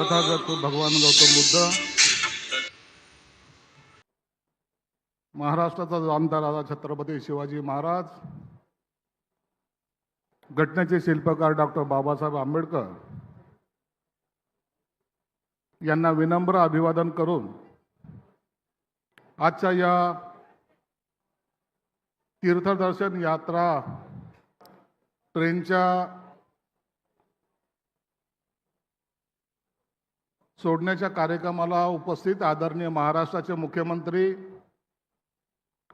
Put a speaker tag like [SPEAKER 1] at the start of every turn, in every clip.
[SPEAKER 1] तथागत भगवान गौतम बुद्ध, महाराष्ट्राचा जाणता राजा छत्रपती शिवाजी महाराज, घटनेचे शिल्पकार डॉक्टर बाबासाहेब आंबेडकर यांना विनम्र अभिवादन करून आजच्या या तीर्थदर्शन यात्रा ट्रेनच्या सोडण्याच्या कार्यक्रमाला उपस्थित आदरणीय महाराष्ट्राचे मुख्यमंत्री,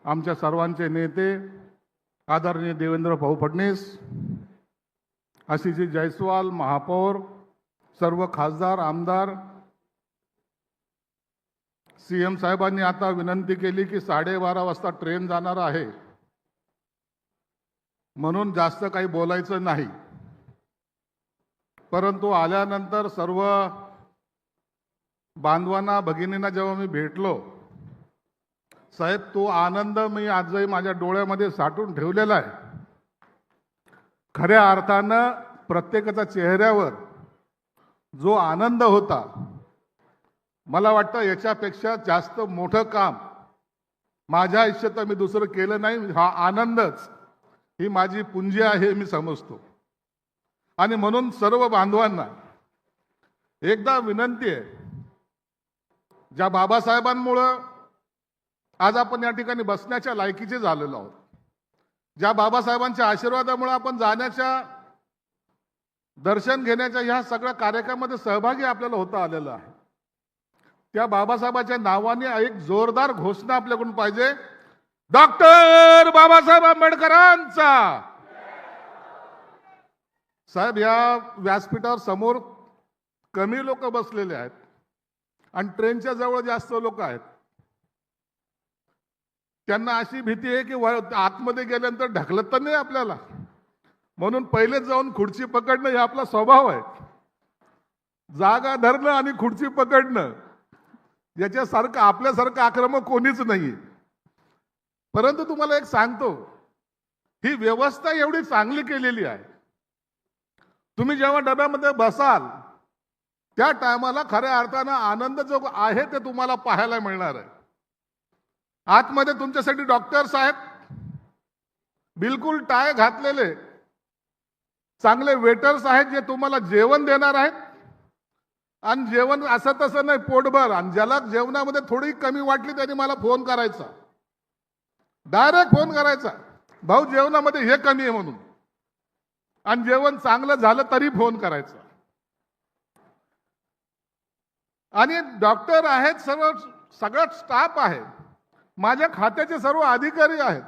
[SPEAKER 1] आमच्या सर्वांचे नेते आदरणीय देवेंद्र भाऊ फडणवीस, आशिषजी जयस्वाल, महापौर, सर्व खासदार, आमदार, सीएम साहेबांनी आता विनंती केली की 12:30 वाजता ट्रेन जाणार आहे, म्हणून जास्त काही बोलायचं नाही. परंतु आल्यानंतर सर्व बांधवांना, भगिनींना जेव्हा मी भेटलो, साहेब तो आनंद मी आजही माझ्या डोळ्यामध्ये साठवून ठेवलेला आहे. खऱ्या अर्थानं प्रत्येकाच्या चेहऱ्यावर जो आनंद होता, मला वाटतं याच्यापेक्षा जास्त मोठं काम माझ्या आयुष्यात मी दुसरं केलं नाही. हा आनंदच ही माझी पुंजी आहे मी समजतो. आणि म्हणून सर्व बांधवांना एकदा विनंती आहे, ज्या बाबासाहेबांमुळं आज आपण या ठिकाणी बसण्याच्या लायकीचे झालेलो आहोत, ज्या बाबासाहेबांच्या आशीर्वादामुळे आपण जाण्याच्या, दर्शन घेण्याच्या ह्या सगळ्या कार्यक्रमामध्ये सहभागी आपल्याला होता आलेलं आहे, त्या बाबासाहेबांच्या नावाने एक जोरदार घोषणा आपल्याकडून पाहिजे. डॉक्टर बाबासाहेब आंबेडकरांचा. साहेब, या व्यासपीठावर समोर कमी लोक बसलेले आहेत आणि ट्रेनच्या जवळ जास्त लोक आहेत. त्यांना अशी भीती आहे की आतमध्ये गेल्यानंतर ढकलत तर नाही आपल्याला, म्हणून पहिले जाऊन खुर्ची पकडणं हे आपला स्वभाव आहे. जागा धरणं आणि खुर्ची पकडणं याच्यासारखं आपल्यासारखं आक्रमक कोणीच नाही. परंतु तुम्हाला एक सांगतो, ही व्यवस्था एवढी चांगली केलेली आहे, तुम्ही जेव्हा डब्यामध्ये बसाल त्या टायमाला खऱ्या अर्थानं आनंद जो आहे ते तुम्हाला पाहायला मिळणार आहे. आतमध्ये तुमच्यासाठी डॉक्टर्स आहेत, बिलकुल टाय घातलेले चांगले वेटर्स आहेत, जे तुम्हाला जेवण देणार आहेत. आणि जेवण असं तसं नाही, पोटभर. आणि ज्याला जेवणामध्ये थोडी कमी वाटली त्यांनी मला फोन करायचा, डायरेक्ट फोन करायचा, भाऊ जेवणामध्ये हे कमी आहे म्हणून. आणि जेवण चांगलं झालं तरी फोन करायचा. आणि डॉक्टर आहेत, सगळा स्टाफ आहे, माझ्या खात्याचे सर्व अधिकारी आहेत.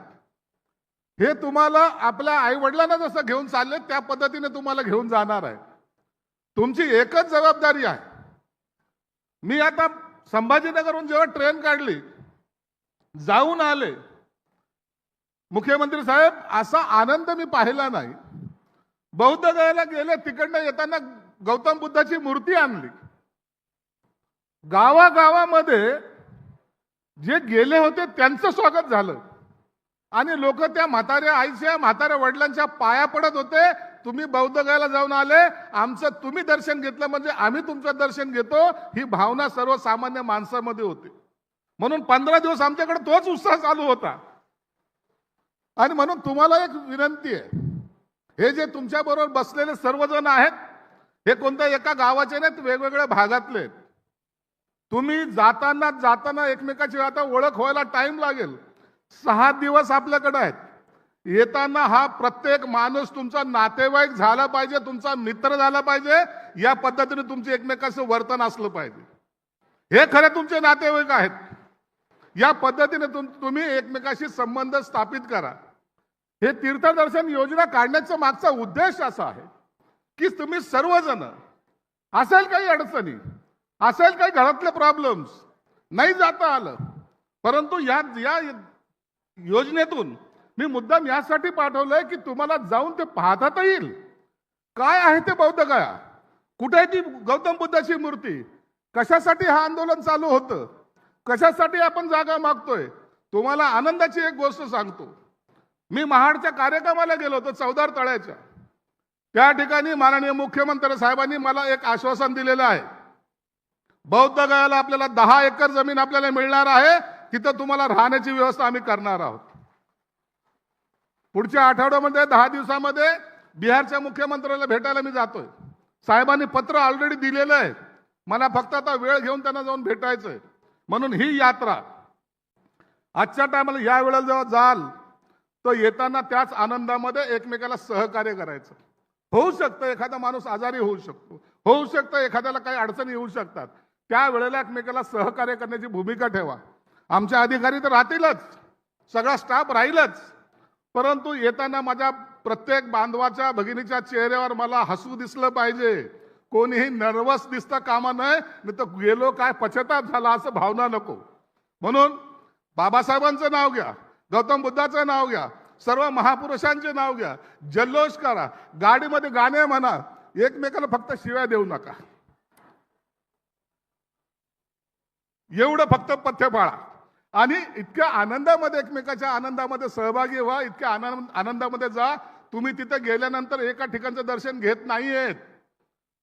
[SPEAKER 1] हे तुम्हाला आपल्या आई वडिलांना जसं घेऊन चालले त्या पद्धतीने तुम्हाला घेऊन जाणार आहे. तुमची एकच जबाबदारी आहे. मी आता संभाजीनगरहून जेव्हा ट्रेन काढली, जाऊन आले, मुख्यमंत्री साहेब असा आनंद मी पाहिला नाही. बौद्ध गयाला गेले, तिकडनं येताना गौतम बुद्धाची मूर्ती आणली. गावागावामध्ये जे गेले होते त्यांचं स्वागत झालं आणि लोक त्या म्हाताऱ्या आईच्या, म्हाताऱ्या वडिलांच्या पाया पडत होते. तुम्ही बौद्ध गयाला जाऊन आले, आमचं तुम्ही दर्शन घेतलं म्हणजे आम्ही तुमचं दर्शन घेतो, ही भावना सर्वसामान्य माणसामध्ये होती. म्हणून 15 दिवस आमच्याकडे तोच उत्साह चालू होता. आणि म्हणून तुम्हाला एक विनंती आहे, हे जे तुमच्या बरोबर बसलेले सर्वजण आहेत, हे कोणत्या एका गावाचे नाहीत, वेगवेगळ्या भागातले आहेत. तुम्ही जाताना एकमेकाची आता ओळख व्हायला टाइम लागेल. 6 दिवस आपल्याकडे आहेत. येताना हा प्रत्येक माणूस तुमचा नातेवाईक झाला पाहिजे, तुमचा मित्र झाला पाहिजे. या पद्धतीने तुमचे एकमेकाचं वर्तन असलं पाहिजे. हे खरे तुमचे नातेवाईक आहेत. या पद्धतीने तुम्ही एकमेकाशी संबंध स्थापित करा. हे तीर्थदर्शन योजना काढण्याचा मागचा उद्देश असा आहे की तुम्ही सर्वजण, असेल काही अडचणी, असेल काही घरातले प्रॉब्लेम्स, नाही जाता आलं, परंतु या योजनेतून मी मुद्दाम यासाठी पाठवलंय की तुम्हाला जाऊन ते पाहता तर येईल. काय आहे ते बौद्ध गया, कुठे आहे ती गौतम बुद्धाची मूर्ती, कशासाठी हा आंदोलन चालू होतं, कशासाठी आपण जागा मागतोय. तुम्हाला आनंदाची एक गोष्ट सांगतो, मी महाडच्या कार्यक्रमाला गेलो होतो, चौदार तळ्याच्या. त्या ठिकाणी माननीय मुख्यमंत्री साहेबांनी मला एक आश्वासन दिलेलं आहे बौद्ध गयाला आपल्याला 10 एकर जमीन आपल्याला मिळणार आहे, तिथं तुम्हाला राहण्याची व्यवस्था आम्ही करणार आहोत. पुढच्या आठवड्यामध्ये 10 दिवसामध्ये बिहारच्या मुख्यमंत्र्याला भेटायला मी जातोय. साहेबांनी पत्र ऑलरेडी दिलेलं आहे, मला फक्त आता वेळ घेऊन त्यांना जाऊन भेटायचंय. म्हणून ही यात्रा आजच्या टायमाला या वेळेला जेव्हा जाल तर येताना त्याच आनंदामध्ये एकमेकाला सहकार्य करायचं. होऊ शकतं एखादा माणूस आजारी होऊ शकतो, होऊ शकतं एखाद्याला काही अडचणी येऊ शकतात, त्या वेळेला एकमेकाला सहकार्य करण्याची भूमिका ठेवा. आमचे अधिकारी तर राहतीलच, सगळा स्टाफ राहीलच, परंतु येताना माझ्या प्रत्येक बांधवाच्या भगिनीच्या चेहऱ्यावर मला हसू दिसलं पाहिजे. कोणीही नर्वस दिसता कामा नये, नाही तर गेलो काय पश्चाताप झाला असं भावना नको. म्हणून बाबासाहेबांचं नाव घ्या, गौतम बुद्धाचं नाव घ्या, सर्व महापुरुषांचे नाव घ्या, जल्लोष करा, गाडीमध्ये गाणे म्हणा, एकमेकाला फक्त शिव्या देऊ नका. एवढं फक्त पथ्य पाळा आणि इतक्या आनंदामध्ये एकमेकाच्या आनंदामध्ये सहभागी व्हा. इतक्या आनंदामध्ये जा. तुम्ही तिथे गेल्यानंतर एका ठिकाणचं दर्शन घेत नाहीयेत.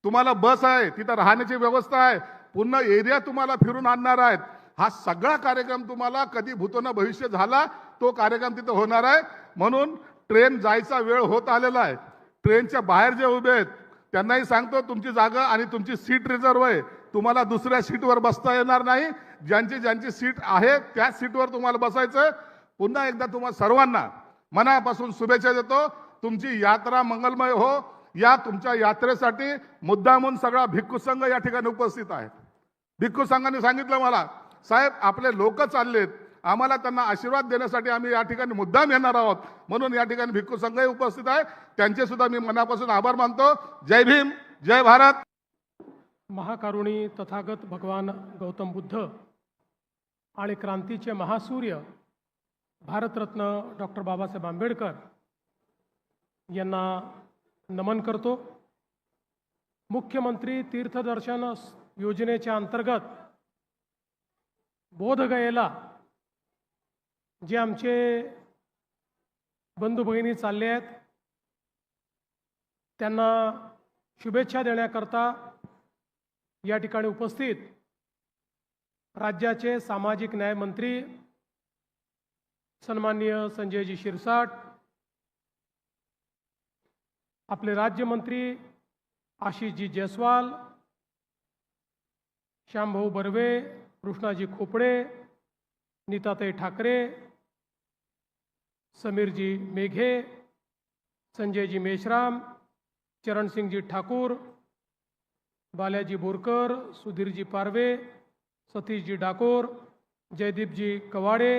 [SPEAKER 1] तुम्हाला बस आहे, तिथं राहण्याची व्यवस्था आहे, पूर्ण एरिया तुम्हाला फिरून आणणार आहेत. हा सगळा कार्यक्रम तुम्हाला कधी भूतो भविष्य झाला तो कार्यक्रम तिथं होणार आहे. म्हणून ट्रेन जायचा वेळ होत आलेला आहे. ट्रेनच्या बाहेर जे उभे आहेत त्यांनाही सांगतो, तुमची जागा आणि तुमची सीट रिझर्व आहे, तुम्हाला दुसऱ्या सीटवर बसता येणार नाही. ज्यांची सीट आहे त्या सीटवर तुम्हाला बसायचं. पुन्हा एकदा तुम्हाला सर्वांना मनापासून शुभेच्छा देतो. तुमची यात्रा मंगलमय हो. या तुमच्या यात्रेसाठी मुद्दामून सगळा भिक्खू संघ या ठिकाणी उपस्थित आहे. भिक्खू संघाने सांगितलं मला, साहेब आपले लोक चाललेत, आम्हाला त्यांना आशीर्वाद देण्यासाठी आम्ही या ठिकाणी मुद्दाम येणार आहोत. म्हणून या ठिकाणी भिक्खू संघही उपस्थित आहे, त्यांचे सुद्धा मी मनापासून आभार मानतो. जय भीम, जय भारत.
[SPEAKER 2] महाकारुणी तथागत भगवान गौतम बुद्ध आणि क्रांतीचे महासूर्य भारतरत्न डॉक्टर बाबासाहेब आंबेडकर यांना नमन करतो. मुख्यमंत्री तीर्थदर्शन योजनेच्या अंतर्गत बोधगयेला जे आमचे बंधू भगिनी चालले आहेत त्यांना शुभेच्छा देण्याकरता या ठिकाणी उपस्थित राज्याचे सामाजिक न्याय मंत्री सन्माननीय संजयजी शिरसाट, आपले राज्यमंत्री आशिषजी जयस्वाल, श्यामभाऊ बर्वे, कृष्णाजी खोपडे, नीताताई ठाकरे, समीरजी मेघे, संजयजी मेश्राम, चरणसिंगजी ठाकूर, बालाजी बोरकर, सुधीरजी पारवे, सतीशजी डाकोर, जयदीपजी कवाडे,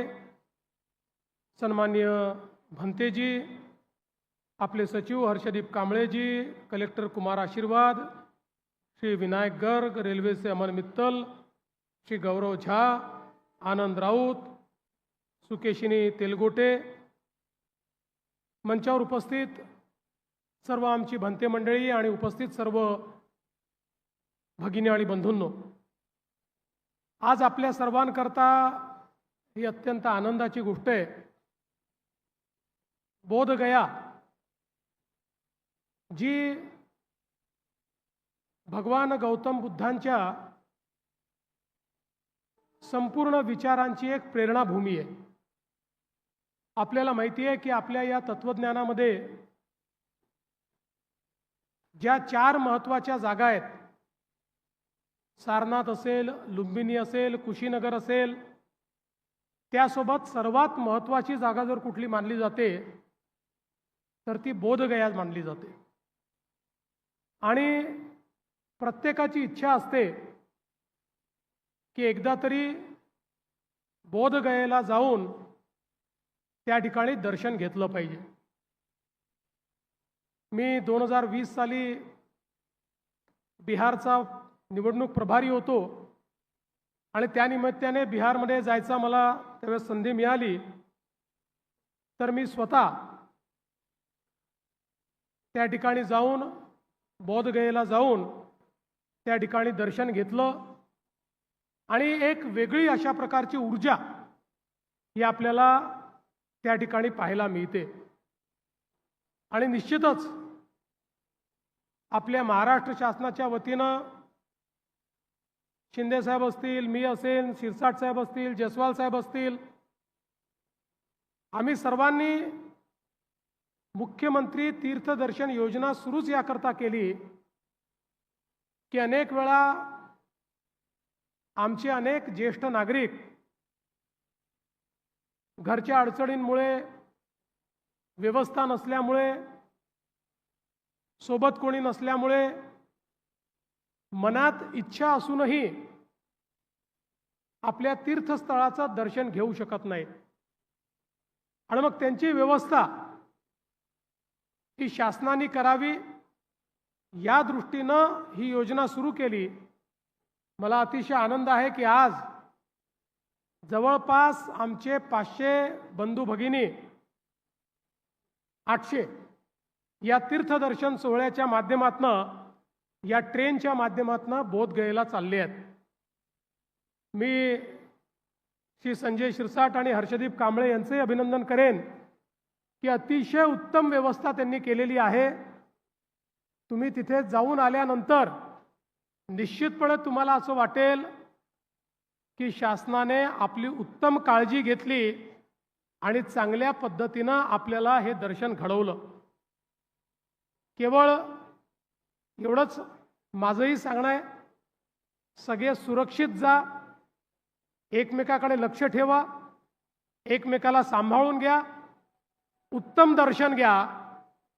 [SPEAKER 2] सन्माननीय भंतेजी, आपले सचिव हर्षदीप कांबळेजी, कलेक्टर कुमार आशीर्वाद, श्री विनायक गर्ग, रेल्वे से अमन मित्तल, श्री गौरव झा, आनंद राऊत, सुकेशिनी तेलगोटे, मंचावर उपस्थित सर्व आमची भंते मंडळी आणि उपस्थित सर्व भगिनी आणि बंधूंनो, आज आपल्या सर्वांकरता ही अत्यंत आनंदाची गोष्ट आहे. बोधगया जी भगवान गौतम बुद्धांच्या संपूर्ण विचारांची एक प्रेरणाभूमी आहे. आपल्याला माहिती आहे की आपल्या या तत्वज्ञानामध्ये ज्या 4 महत्त्वाच्या जागा आहेत, सारनाथ असेल, लुंबिनी असेल, कुशीनगर असेल, त्यासोबत सर्वात महत्त्वाची जागा जर कुठली मानली जाते तर ती बोधगया मानली जाते. आणि प्रत्येकाची इच्छा असते की एकदा तरी बोधगयेला जाऊन त्या ठिकाणी दर्शन घेतलं पाहिजे. मी 2020 साली बिहारचा निवडणूक प्रभारी होतो आणि त्यानिमित्ताने बिहारमध्ये जायचा मला त्यावेळेस संधी मिळाली, तर मी स्वतः त्या ठिकाणी जाऊन बोधगयेला जाऊन त्या ठिकाणी दर्शन घेतलं आणि एक वेगळी अशा प्रकारची ऊर्जा ही आपल्याला त्या ठिकाणी पाहायला मिळते. आणि निश्चितच आपल्या महाराष्ट्र शासनाच्या वतीनं शिंदे साहेब असतील, मी असेल, शिरसाट साहेब असतील, जयस्वाल साहेब असतील, आम्ही सर्वांनी मुख्यमंत्री तीर्थदर्शन योजना सुरूच याकरता केली की अनेक वेळा आमचे अनेक ज्येष्ठ नागरिक घरच्या अडचणींमुळे, व्यवस्था नसल्यामुळे, सोबत कोणी नसल्यामुळे, मनात इच्छा असूनही आपल्या तीर्थस्थळाचं दर्शन घेऊ शकत नाहीत आणि मग त्यांची व्यवस्था ही शासनाने करावी या दृष्टीनं ही योजना सुरू केली। मला अतिशय आनंद आहे की आज जवळपास आमचे 500 बंधू भगिनी 800 या तीर्थदर्शन सोहळ्याच्या माध्यमातनं, या ट्रेनच्या माध्यमातनं बोधगयेला चालले आहेत। मी श्री संजय शिरसाट आणि हर्षदीप कांबळे यांचेही अभिनंदन करेन की अतिशय उत्तम व्यवस्था त्यांनी केलेली आहे। तुम्ही तिथे जाऊन आल्यानंतर निश्चितपणे तुम्हाला असं वाटेल की शासनाने आपली उत्तम काळजी घेतली आणि चांगल्या पद्धतीनं आपल्याला हे दर्शन घडवलं। केवळ एवढंच माझंही सांगणं आहे, सगळे सुरक्षित जा, एकमेकाकडे लक्ष ठेवा, एकमेकाला सांभाळून घ्या, उत्तम दर्शन घ्या,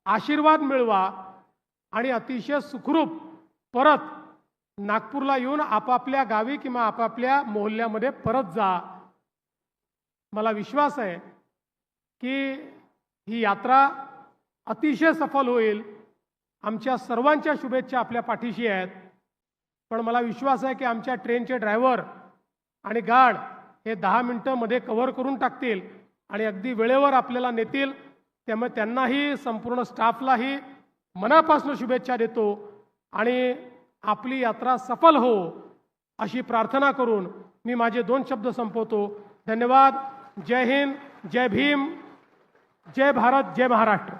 [SPEAKER 2] आशीर्वाद मिळवा आणि अतिशय सुखरूप परत नागपूरला येऊन आपापल्या गावी किंवा आपापल्या मोहल्ल्यामध्ये परत जा। मला विश्वास आहे की ही यात्रा अतिशय सफल होईल। आमच्या सर्वांच्या शुभेच्छा आपल्या पाठीशी आहेत, पण मला विश्वास आहे की आमच्या ट्रेनचे ड्रायव्हर आणि गार्ड हे 10 मिनिटं मध्ये कव्हर करून टाकतील आणि अगदी वेळेवर आपल्याला नेतील। त्यामुळे त्यांनाही, संपूर्ण स्टाफलाही मनापासून शुभेच्छा देतो आणि आपली यात्रा सफल हो अशी प्रार्थना करून मी माझे 2 शब्द संपवतो। धन्यवाद। जय हिंद, जय भीम, जय भारत, जय महाराष्ट्र।